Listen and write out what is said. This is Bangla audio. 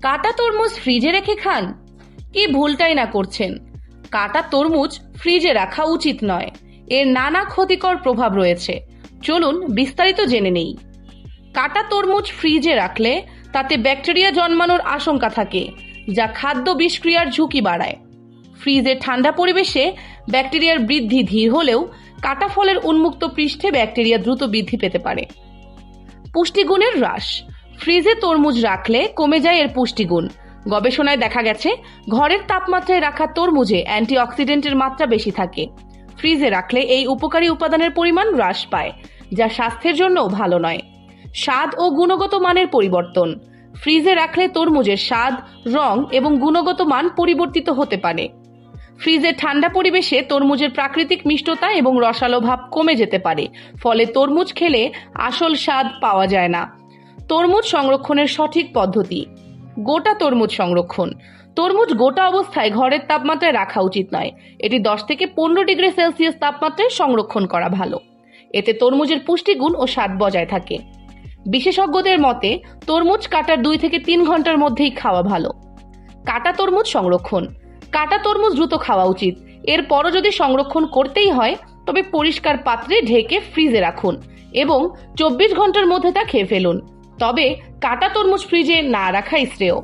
কাটা তরমুজ ফ্রিজে রেখে খান? কি ভুলটাই না করছেন। কাটা তরমুজ ফ্রিজে রাখা উচিত নয়। এর নানা ক্ষতিকর প্রভাব রয়েছে। চলুন বিস্তারিত জেনে নেই। কাটা তরমুজ ফ্রিজে রাখলে তাতে ব্যাকটেরিয়া জন্মানোর আশঙ্কা থাকে, যা খাদ্য বিষক্রিয়ার ঝুঁকি বাড়ায়। ফ্রিজের ঠান্ডা পরিবেশে ব্যাকটেরিয়ার বৃদ্ধি ধীর হলেও কাটা ফলের উন্মুক্ত পৃষ্ঠে ব্যাকটেরিয়া দ্রুত বৃদ্ধি পেতে পারে। পুষ্টিগুণের হ্রাস। ফ্রিজে তরমুজ রাখলে কমে যায় এর পুষ্টিগুণ। গবেষণায় দেখা গেছে, ঘরের তাপমাত্রায় রাখা তরমুজে অ্যান্টিঅক্সিডেন্টের মাত্রা বেশি থাকে। ফ্রিজে রাখলে এই উপকারী উপাদানের পরিমাণ হ্রাস পায়, যা স্বাস্থ্যের জন্যও ভালো নয়। স্বাদ ও গুণগত মানের পরিবর্তন। ফ্রিজে রাখলে তরমুজের স্বাদ, রং এবং গুণগত মান পরিবর্তিত হতে পারে। ফ্রিজের ঠান্ডা পরিবেশে তরমুজের প্রাকৃতিক মিষ্টতা এবং রসালো ভাব কমে যেতে পারে, ফলে তরমুজ খেলে আসল স্বাদ পাওয়া যায় না। তরমুজ সংরক্ষণের সঠিক পদ্ধতি। গোটা তরমুজ সংরক্ষণ। তরমুজ গোটা অবস্থায় ঘরের তাপমাত্রায় রাখা উচিত নয়। এটি 10 থেকে 15 ডিগ্রি সেলসিয়াস তাপমাত্রায় সংরক্ষণ করা ভালো। এতে তরমুজের পুষ্টিগুণ ও স্বাদ বজায় থাকে। বিশেষজ্ঞদের মতে তরমুজ কাটার 2 থেকে 3 ঘন্টার মধ্যেই খাওয়া ভালো। কাটা তরমুজ সংরক্ষণ। কাটা তরমুজ দ্রুত খাওয়া উচিত। এরপরও যদি সংরক্ষণ করতেই হয়, তবে পরিষ্কার পাত্রে ঢেকে ফ্রিজে রাখুন এবং 24 ঘন্টার মধ্যে তা খেয়ে ফেলুন। তবে কাটা তরমুজ ফ্রিজে না রাখাই শ্রেয়।